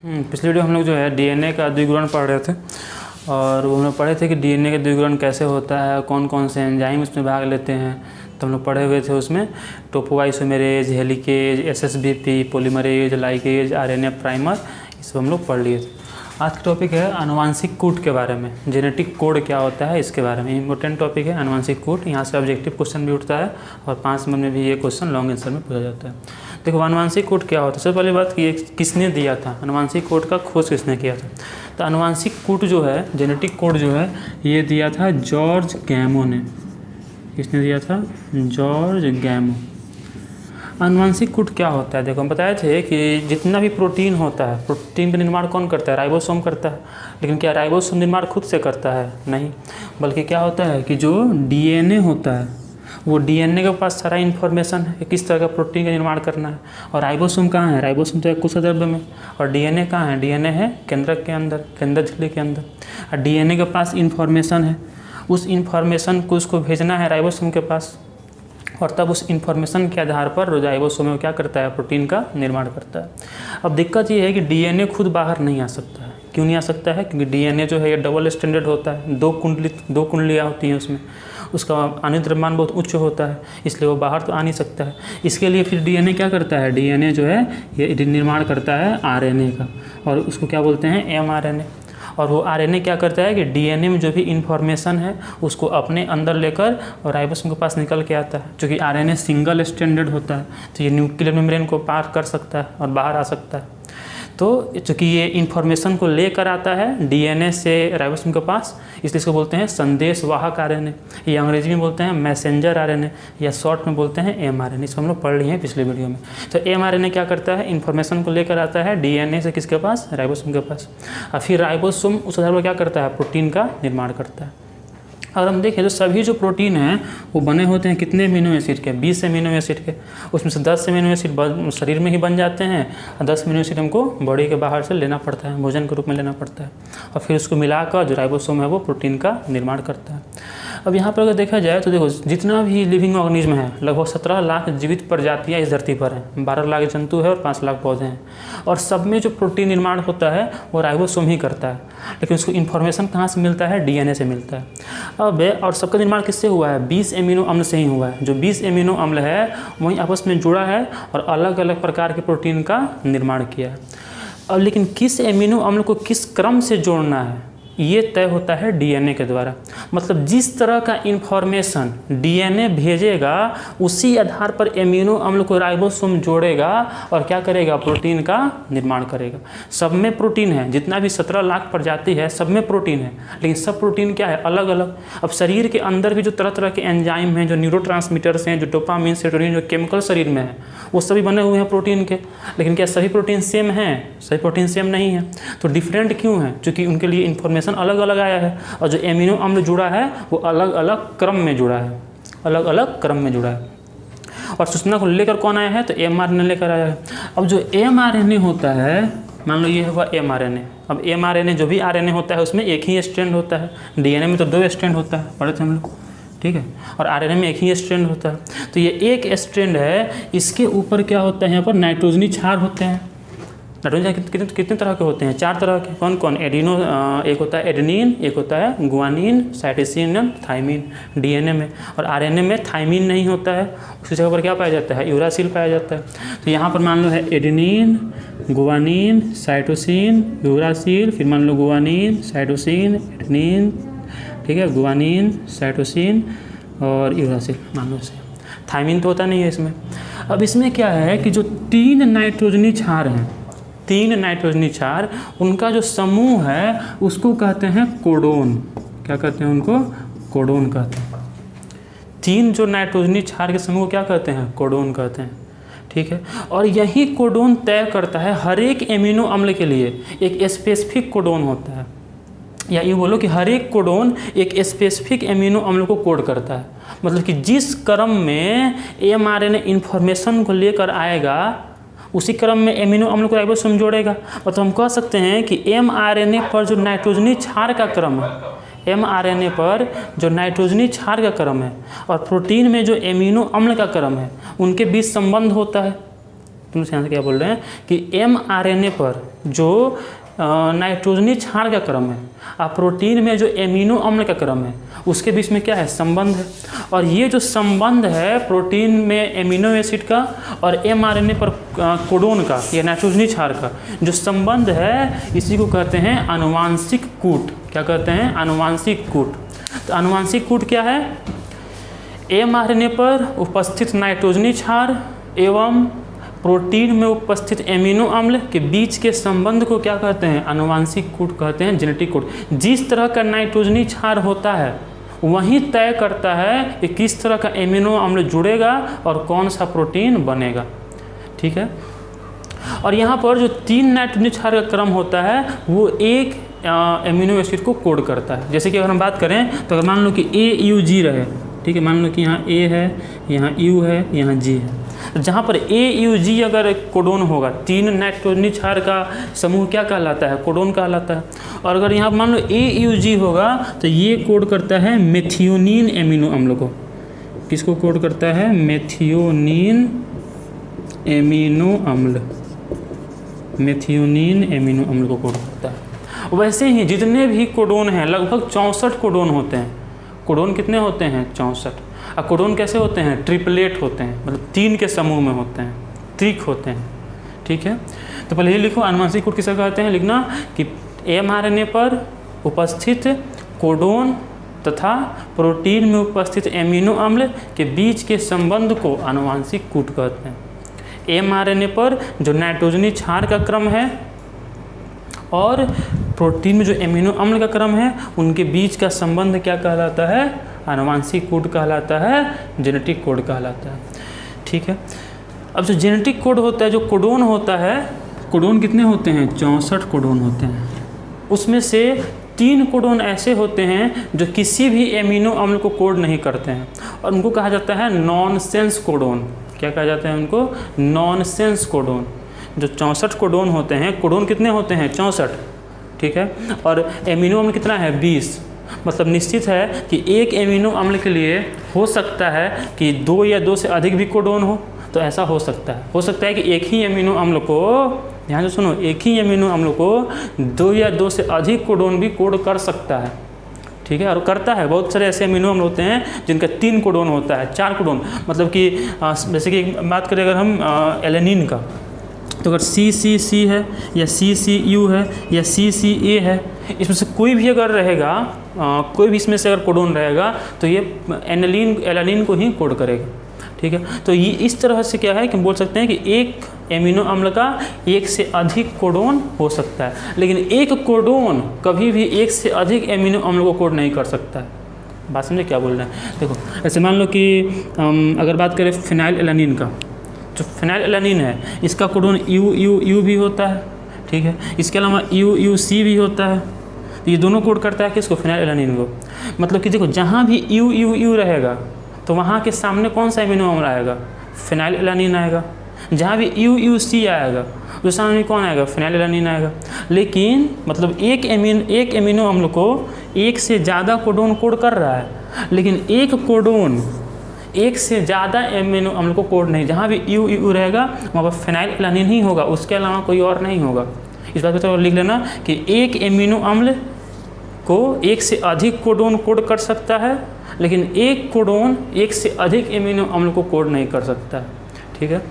पिछली वीडियो हम लोग जो है डीएनए का द्विगुणन पढ़ रहे थे और वो हम लोग पढ़े थे कि डीएनए का द्विगुणन कैसे होता है, कौन कौन से एंजाइम उसमें भाग लेते हैं। तो हम लोग पढ़े हुए थे उसमें topoisomerase, helicase, SSBP, polymerase, ligase, RNA primer, ये सब हम लोग पढ़ लिए थे। आज का टॉपिक है आनुवांशिक कूट के बारे में, जेनेटिक कोड क्या होता है इसके बारे में। इंपॉर्टेंट टॉपिक है आनुवांशिक कूट। यहाँ से ऑब्जेक्टिव क्वेश्चन भी उठता है और 5 नंबर में भी ये क्वेश्चन लॉन्ग आंसर में पूछा जाता है। देखो आनुवांशिक कोड क्या होता है। सबसे पहली बात कि किसने दिया था, आनुवांशिक कोड का खोज किसने किया था। तो आनुवांशिक कोड जो है, जेनेटिक कोड जो है, ये दिया था जॉर्ज गैमो ने। किसने दिया था? जॉर्ज गैमो। आनुवांशिक कोड क्या होता है? देखो हम बताए थे कि जितना भी प्रोटीन होता है, प्रोटीन का निर्माण कौन करता है? राइबोसोम करता है। लेकिन क्या राइबोसोम निर्माण खुद से करता है? नहीं, बल्कि क्या होता है कि जो डीएनए होता है वो डीएनए के पास सारा इन्फॉर्मेशन है किस तरह का प्रोटीन का निर्माण करना है। और राइबोसोम कहाँ है? राइबोसोम तो है कोशिकाद्रव्य में। और डीएनए कहाँ है? डीएनए है केंद्रक के अंदर, केंद्र झिल्ली के अंदर। और डीएनए के पास इन्फॉर्मेशन है, उस इन्फॉर्मेशन को उसको भेजना है राइबोसोम के पास, और तब उस इन्फॉर्मेशन के आधार पर राइबोसोम में क्या करता है? प्रोटीन का निर्माण करता है। अब दिक्कत ये है कि डीएनए खुद बाहर नहीं आ सकता है। क्यों नहीं आ सकता है? क्योंकि डीएनए जो है ये डबल स्टैंडर्ड होता है, दो कुंडलियाँ होती हैं उसमें, उसका आणविक द्रव्यमान बहुत उच्च होता है, इसलिए वो बाहर तो आ नहीं सकता है। इसके लिए फिर डीएनए क्या करता है? डीएनए जो है ये निर्माण करता है आरएनए का, और उसको क्या बोलते हैं? एमआरएनए। और वो आरएनए क्या करता है कि डीएनए में जो भी इन्फॉर्मेशन है उसको अपने अंदर लेकर और राइबोसोम के पास निकल के आता है। क्योंकि आरएनए सिंगल स्टैंडर्ड होता है तो ये न्यूक्लियर मेम्ब्रेन को पार कर सकता है और बाहर आ सकता है। तो चूँकि ये इन्फॉर्मेशन को लेकर आता है डीएनए से राइबोसोम के पास, इसलिए इसको बोलते हैं संदेशवाहक आरएनए। ये अंग्रेजी में बोलते हैं मैसेंजर आरएनए, या शॉर्ट में बोलते हैं एमआरएनए। इसको हम लोग पढ़ लिए हैं पिछले वीडियो में। तो एमआरएनए क्या करता है? इन्फॉर्मेशन को लेकर आता है डीएनए से किसके पास? राइबोसोम के पास। और फिर राइबोसोम उस आधार पर क्या करता है? प्रोटीन का निर्माण करता है। अगर हम देखें तो सभी जो प्रोटीन हैं वो बने होते हैं कितने अमीनो एसिड के? 20 अमीनो एसिड के। उसमें से 10 अमीनो एसिड शरीर में ही बन जाते हैं और 10 अमीनो एसिड हमको बॉडी के बाहर से लेना पड़ता है, भोजन के रूप में लेना पड़ता है, और फिर उसको मिलाकर जो राइबोसोम है वो प्रोटीन का निर्माण करता है। अब यहाँ पर अगर देखा जाए तो देखो जितना भी लिविंग ऑर्गेनिज्म है, लगभग 17 लाख जीवित प्रजातियाँ इस धरती पर हैं, 12 लाख जंतु है और 5 लाख पौधे हैं, और सब में जो प्रोटीन निर्माण होता है वो राइबोसोम ही करता है। लेकिन उसको इन्फॉर्मेशन कहाँ से मिलता है? डीएनए से मिलता है। अब और सबका निर्माण किससे हुआ है? 20 एमिनो अम्ल से ही हुआ है। जो 20 एमिनो अम्ल है वही आपस में जुड़ा है और अलग अलग प्रकार के प्रोटीन का निर्माण किया है। अब लेकिन किस एमिनो अम्ल को किस क्रम से जोड़ना है ये तय होता है डीएनए के द्वारा। मतलब जिस तरह का इन्फॉर्मेशन डीएनए भेजेगा उसी आधार पर एमिनो अम्ल को राइबोसोम जोड़ेगा और क्या करेगा? प्रोटीन का निर्माण करेगा। सब में प्रोटीन है, जितना भी 17 लाख प्रजाति है सब में प्रोटीन है, लेकिन सब प्रोटीन क्या है? अलग अलग। अब शरीर के अंदर भी जो तरह तरह के एंजाइम हैं, जो न्यूरोट्रांसमीटर्स हैं, जो डोपामिन, सेरोटोनिन, जो केमिकल शरीर में है, वो सभी बने हुए हैं प्रोटीन के। लेकिन क्या सभी प्रोटीन सेम हैं? सभी प्रोटीन सेम नहीं है। तो डिफरेंट क्यों है? क्योंकि उनके लिए इन्फॉर्मेशन अलग अलग आया है, और जो एमिनो अम्ल जुड़ा है वो अलग अलग क्रम में जुड़ा है, अलग अलग क्रम में जुड़ा है। और सूचना को लेकर कौन आया है? तो एमआरएनए लेकर आया है। अब जो एमआरएनए होता है, मान लो ये हुआ एमआरएनए। अब एमआरएनए जो भी आरएनए होता है उसमें एक ही स्ट्रैंड होता है। डीएनए में तो 2 स्ट्रैंड होता है, पढ़े थे हम लोग, ठीक है। और आरएनए में एक ही स्ट्रैंड होता है। तो ये एक स्ट्रैंड है, इसके ऊपर क्या होता है? यहाँ पर नाइट्रोजनी क्षार होते हैं। नाइट्रोजन कितने तरह के होते हैं? 4 तरह के। कौन कौन? एडिनो, एक होता है एडेनिन, एक होता है गुआनिन, साइटोसिन, थाइमिन डीएनए में। और आरएनए में थाइमिन नहीं होता है, उसकी जगह पर क्या पाया जाता है? यूरासिल पाया जाता है। तो यहाँ पर मान लो है एडेनिन, गुआनिन, साइटोसिन, यूरासिल, फिर मान लो गुआनिन, साइटोसिन, एडेनिन, ठीक है, गुआनिन, साइटोसिन और यूरासिल मान लो से। थाइमिन तो होता नहीं है इसमें। अब इसमें क्या है कि जो 3 नाइट्रोजनी क्षार हैं, 3 नाइट्रोजनी क्षार, उनका जो समूह है उसको कहते हैं कोडोन। क्या कहते हैं? उनको कोडोन कहते हैं। 3 जो नाइट्रोजनी क्षार के समूह क्या कहते हैं? कोडोन कहते हैं, ठीक है। और यही कोडोन तय करता है हर एक एमिनो अम्ल के लिए एक स्पेसिफिक कोडोन होता है, या ये बोलो कि हर एक कोडोन एक स्पेसिफिक एमिनो अम्ल को कोड करता है। मतलब कि जिस क्रम में एमआरएनए इन्फॉर्मेशन को लेकर आएगा उसी क्रम में एमिनो अम्ल को राइबोसोम जोड़ेगा। मतलब हम कह सकते हैं कि एमआरएनए पर जो नाइट्रोजनी क्षार का क्रम है, एमआरएनए पर जो नाइट्रोजनी क्षार का क्रम है और प्रोटीन में जो एमिनो अम्ल का क्रम है, उनके बीच संबंध होता है। तुम यहाँ से क्या बोल रहे हैं कि mRNA पर जो नाइट्रोजनी क्षार का क्रम है और प्रोटीन में जो एमिनो अम्ल का क्रम है उसके बीच में क्या है, संबंध है। और ये जो संबंध है प्रोटीन में एमिनो एसिड का और mRNA पर कोडोन का या नाइट्रोजनी क्षार का जो संबंध है, इसी को कहते हैं आनुवांशिक कूट। क्या कहते हैं, आनुवांशिक कूट। तो आनुवांशिक कूट क्या है, mRNA पर उपस्थित नाइट्रोजनी क्षार एवं प्रोटीन में उपस्थित एमिनो अम्ल के बीच के संबंध को क्या कहते हैं, आनुवांशिक कूट कहते हैं, जेनेटिक कूट। जिस तरह का नाइट्रोजनी क्षार होता है वही तय करता है कि किस तरह का एमिनो अम्ल जुड़ेगा और कौन सा प्रोटीन बनेगा। ठीक है। और यहाँ पर जो 3 नाइट्रोजनी क्षार का क्रम होता है वो एक एमिनो एसिड को कोड करता है। जैसे कि अगर हम बात करें तो अगर मान लो कि AUG रहे, ठीक है, मान लो कि यहाँ A है, यहाँ U है, यहाँ G है। जहाँ पर AUG अगर कोडोन होगा, 3 नाइट्रोजनी क्षार का समूह क्या कहलाता है, कोडोन कहलाता है। और अगर यहाँ मान लो AUG होगा तो ये कोड करता है मेथियोनिन एमिनो अम्ल को। किसको कोड करता है, मेथियोनिन एमिनो अम्ल, मेथियोनिन एमिनो अम्ल को कोड करता है। वैसे ही जितने भी कोडोन हैं लगभग 64 कोडोन होते हैं। कोडोन कितने होते हैं, 64। और कोडोन कैसे होते हैं, ट्रिपलेट होते हैं, मतलब 3 के समूह में होते हैं, त्रिक होते हैं। ठीक है। तो पहले ये लिखो आनुवांशिक कूट किसे कहते हैं, लिखना कि mRNA पर उपस्थित कोडोन तथा प्रोटीन में उपस्थित एमिनो अम्ल के बीच के संबंध को आनुवांशिक कूट कहते हैं। mRNA पर जो नाइट्रोजनी क्षार का क्रम है और प्रोटीन में जो एमिनो अम्ल का क्रम है उनके बीच का संबंध क्या कहलाता है, आनुवांशिक कोड कहलाता है, जेनेटिक कोड कहलाता है। ठीक है। अब जो जेनेटिक कोड होता है, जो कोडोन होता है, कोडोन कितने होते हैं, 64 कोडोन होते हैं। उसमें से 3 कोडोन ऐसे होते हैं जो किसी भी एमिनो अम्ल को कोड नहीं करते हैं और उनको कहा जाता है नॉनसेंस कोडोन। क्या कहा जाता है उनको, नॉनसेंस कोडोन। जो 64 कोडोन होते हैं, कोडोन कितने होते हैं, 64। ठीक है। और एमिनो अम्ल कितना है, 20। मतलब निश्चित है कि एक एमिनो अम्ल के लिए हो सकता है कि 2 या 2 से अधिक भी कोडोन हो। तो ऐसा हो सकता है कि एक ही एमिनो अम्ल को, ध्यान से सुनो, एक ही एमिनो अम्ल को 2 या 2 से अधिक कोडोन भी कोड कर सकता है। ठीक है। और करता है। बहुत सारे ऐसे एमिनो अम्ल होते हैं जिनका 3 कोडोन होता है, 4 कोडोन। मतलब कि जैसे कि बात करें अगर हम एलेनिन का, तो अगर CCC है या CCU है या CCA है, इसमें से कोई भी अगर रहेगा, कोई भी इसमें से अगर कोडोन रहेगा तो ये एलानिन को ही कोड करेगा। ठीक है। तो ये इस तरह से क्या है कि हम बोल सकते हैं कि एक एमिनो अम्ल का 1 से अधिक कोडोन हो सकता है, लेकिन एक कोडोन कभी भी 1 से अधिक एमिनो अम्ल को कोड नहीं कर सकता है। बात समझे क्या बोल रहे हैं। देखो ऐसे मान लो कि अगर बात करें फिनाइल एलानिन का, जो फिनाइल एलानिन है इसका कोडोन UUU भी होता है। ठीक है। इसके अलावा UUC भी होता है। तो ये दोनों कोड करता है किसको, फिनाइल एलानिन को। मतलब कि देखो जहाँ भी UUU रहेगा तो वहाँ के सामने कौन सा एमिनो अम्ल आएगा, फिनाइल एलानिन आएगा। जहाँ भी UUC आएगा उस सामने कौन आएगा, फिनाइल एलानिन आएगा। लेकिन मतलब एक एमिनो अम्ल को 1 से ज़्यादा कोडोन कोड कर रहा है, लेकिन एक कोडोन 1 से ज़्यादा एमिनो अम्ल को कोड नहीं। जहाँ भी UUU रहेगा वहाँ पर फिनाइल एलानिन ही होगा, उसके अलावा कोई और नहीं होगा। इस बात पर लिख लेना कि एक एमिनो अम्ल को 1 से अधिक कोडोन कोड कर सकता है, लेकिन एक कोडोन 1 से अधिक एमिनो अम्ल को कोड नहीं कर सकता है। ठीक है।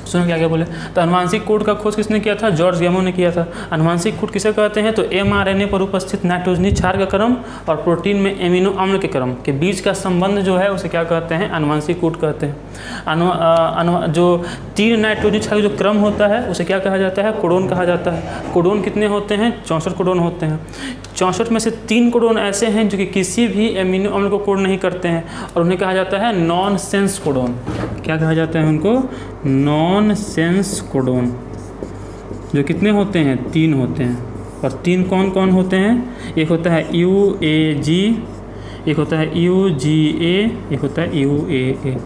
सुनो क्या क्या बोले। तो आनुवांशिक कोड का खोज किसने किया था, जॉर्ज गैमो ने किया था। आनुवांशिक कोड किसे कहते हैं, तो mRNA पर उपस्थित नाइट्रोजनी क्षार का क्रम और प्रोटीन में एमिनो अम्ल के क्रम के बीच का संबंध जो है उसे क्या कहते हैं, आनुवांशिक कोड कहते हैं। जो 3 नाइट्रोजनी क्षार का जो क्रम होता है उसे क्या कहा जाता है, कोडोन कहा जाता है। कोडोन कितने होते हैं, 64 कोडोन होते हैं। 64 में से 3 कोडोन ऐसे हैं जो कि किसी भी एमिनो अम्ल को कोड नहीं करते हैं और उन्हें कहा जाता है नॉनसेंस कोडोन। क्या कहा जाता है उनको, नॉनसेंस कोडोन। जो कितने होते हैं, 3 होते हैं। और 3 कौन कौन होते हैं, एक होता है UAG, एक होता है UGA, एक होता है UAA।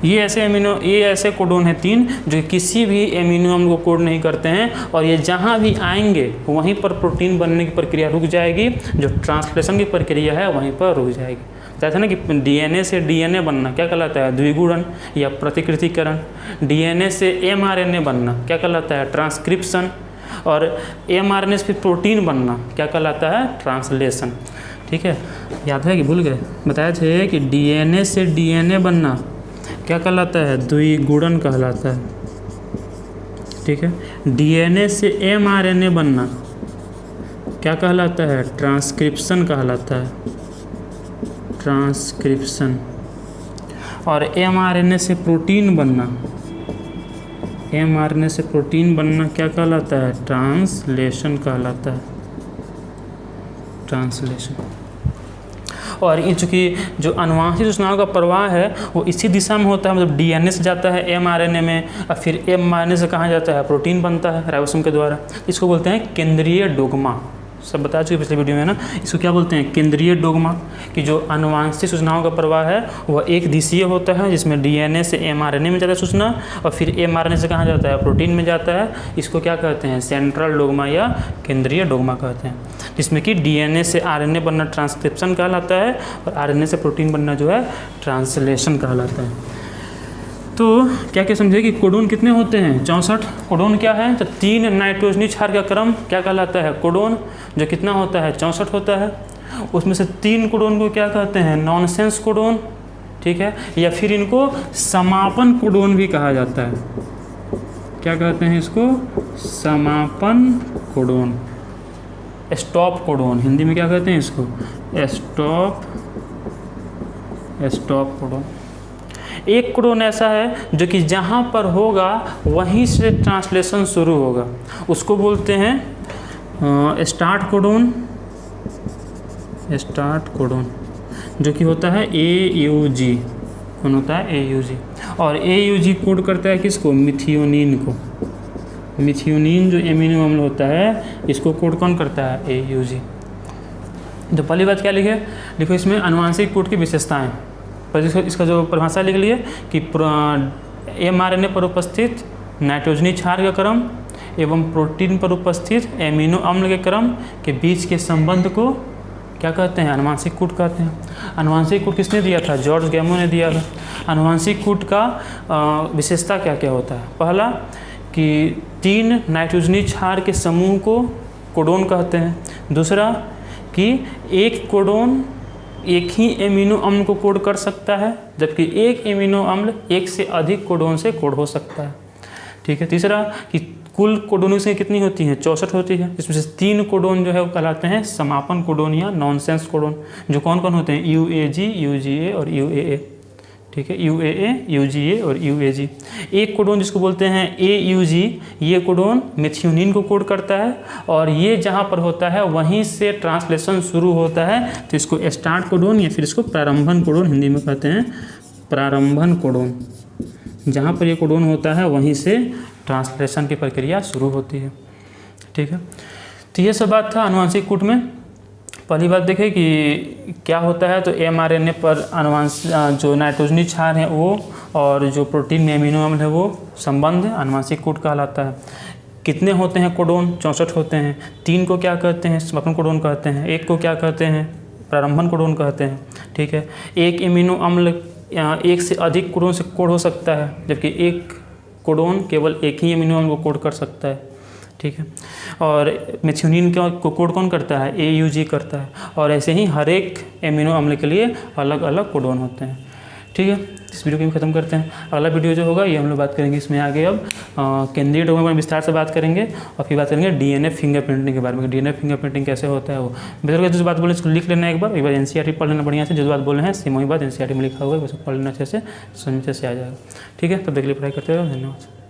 ये ऐसे कोडोन हैं 3 जो किसी भी एमिनो अम्ल को कोड नहीं करते हैं और ये जहाँ भी आएंगे वहीं पर प्रोटीन बनने की प्रक्रिया रुक जाएगी, जो ट्रांसलेशन की प्रक्रिया है वहीं पर रुक जाएगी। बताया था ना कि DNA से DNA बनना क्या कहलाता है, द्विगुणन या प्रतिकृतिकरण। DNA से mRNA बनना क्या कहलाता है, ट्रांसक्रिप्शन। और mRNA से फिर प्रोटीन बनना क्या कहलाता है, ट्रांसलेशन। ठीक है, याद है कि भूल गए? बताए थे कि DNA से DNA बनना क्या कहलाता है, द्विगुणन कहलाता है। ठीक है, DNA से mRNA बनना क्या कहलाता है, ट्रांसक्रिप्शन कहलाता है, ट्रांसक्रिप्शन। और mRNA से प्रोटीन बनना, mRNA से प्रोटीन बनना क्या कहलाता है, ट्रांसलेशन कहलाता है, ट्रांसलेशन। और ये चूँकि जो अनुवांशिक सूचनाओं का प्रवाह है वो इसी दिशा में होता है, मतलब DNA से जाता है mRNA में और फिर mRNA से कहाँ जाता है, प्रोटीन बनता है राइबोसोम के द्वारा। इसको बोलते हैं केंद्रीय डोग्मा। सब बता चुके पिछले वीडियो में ना, इसको क्या बोलते हैं, केंद्रीय डोग्मा। कि जो अनुवांशिक सूचनाओं का प्रवाह है वह एक दिशीय होता है, जिसमें DNA से mRNA में जाता है सूचना और फिर mRNA से कहाँ जाता है, प्रोटीन में जाता है। इसको क्या कहते हैं, सेंट्रल डोग्मा या केंद्रीय डोग्मा कहते हैं। जिसमें कि DNA से RNA बनना ट्रांसक्रिप्शन कहलाता है और RNA से प्रोटीन बनना जो है ट्रांसलेशन कहलाता है। तो क्या क्या समझे कि कोडोन कितने होते हैं, 64। कोडोन क्या है, तो 3 नाइट्रोजनी क्षार का क्रम क्या कहलाता है, कोडोन, जो कितना होता है, 64 होता है। उसमें से 3 कोडोन को क्या कहते हैं, नॉनसेंस कोडोन। ठीक है, या फिर इनको समापन कोडोन भी कहा जाता है। क्या कहते हैं इसको, समापन कोडोन, स्टॉप कोडोन। हिंदी में क्या कहते हैं इसको, स्टॉप कोडोन। एक कोडोन ऐसा है जो कि जहाँ पर होगा वहीं से ट्रांसलेशन शुरू होगा, उसको बोलते हैं स्टार्ट कोडोन। स्टार्ट कोडोन जो कि होता है AUG, कौन होता है, AUG। और AUG कोड करता है किसको, मिथियोनिन को। मिथियोनिन जो एमिनो अम्ल होता है इसको कोड कौन करता है, AUG। तो पहली बात क्या लिखे, लिखो इसमें अनुवांशिक कोड की विशेषताएं। पर इसका जो परिभाषा लिख लिए कि mRNA पर उपस्थित नाइट्रोजनी क्षार का क्रम एवं प्रोटीन पर उपस्थित एमिनो अम्ल के क्रम के बीच के संबंध को क्या कहते हैं, अनुवांशिक कोड कहते हैं। अनुवांशिक कोड किसने दिया था, जॉर्ज गैमो ने दिया था। अनुवांशिक कोड का विशेषता क्या क्या होता है, पहला कि 3 नाइट्रोजनी क्षार के समूह को कोडोन कहते हैं। दूसरा कि एक कोडोन एक ही एमिनो अम्ल को कोड कर सकता है, जबकि एक एमिनो अम्ल एक से अधिक कोडोन से कोड हो सकता है। ठीक है, तीसरा कि कुल कोडोन की कितनी होती हैं, 64 होती है। इसमें से 3 कोडोन जो है वो कहलाते हैं समापन कोडोन या नॉनसेंस कोडोन, जो कौन कौन होते हैं, UAG, UGA और UAA। ठीक है, UAA, UGA और UAG। एक कोडोन जिसको बोलते हैं AUG, ये कोडोन मिथियोनिन को कोड करता है और ये जहाँ पर होता है वहीं से ट्रांसलेशन शुरू होता है, तो इसको स्टार्ट कोडोन या फिर इसको प्रारंभन कोडोन हिंदी में कहते हैं, प्रारंभन कोडोन। जहाँ पर ये कोडोन होता है वहीं से ट्रांसलेशन की प्रक्रिया शुरू होती है। ठीक है, तो ये सब बात था अनुवांशिक कोड में। पहली बात देखें कि क्या होता है, तो mRNA पर अनुवांशिक जो नाइट्रोजनी क्षार है वो और जो प्रोटीन में एमिनो अम्ल है वो संबंध अनुवांशिक कोड कहलाता है। कितने होते हैं कोडोन, 64 होते हैं। 3 को क्या कहते हैं, समापन कोडोन कहते हैं। 1 को क्या कहते हैं, प्रारंभन कोडोन कहते हैं। ठीक है, एक एमिनो अम्ल एक से अधिक कोडोन से कोड हो सकता है, जबकि एक कोडोन केवल एक ही एमिनो अम्ल को कोड कर सकता है। ठीक है, और मिथियोनिन को कोड कौन करता है, AUG करता है। और ऐसे ही हर एक एमिनो अम्ल के लिए अलग अलग कोडोन होते हैं। ठीक है, इस वीडियो को हम खत्म करते हैं। अगला वीडियो जो होगा ये हम लोग बात करेंगे इसमें आगे अब केंद्रीय डोग्मा में विस्तार से बात करेंगे और फिर बात करेंगे DNA फिंगरप्रिंटिंग के बारे में। DNA फिंगरप्रिंटिंग कैसे होता है वो बेहतर जो बात बोले इसको लिख लेना एक बार NCERT पढ़ लेना बढ़िया से। जो बात बोले हैं सेम वही बात NCERT में लिखा हुआ है, बस पढ़ लेना अच्छे से, समझ अच्छे से आ जाएगा। ठीक है, तब देख लिए पढ़ाई करते रहो। धन्यवाद।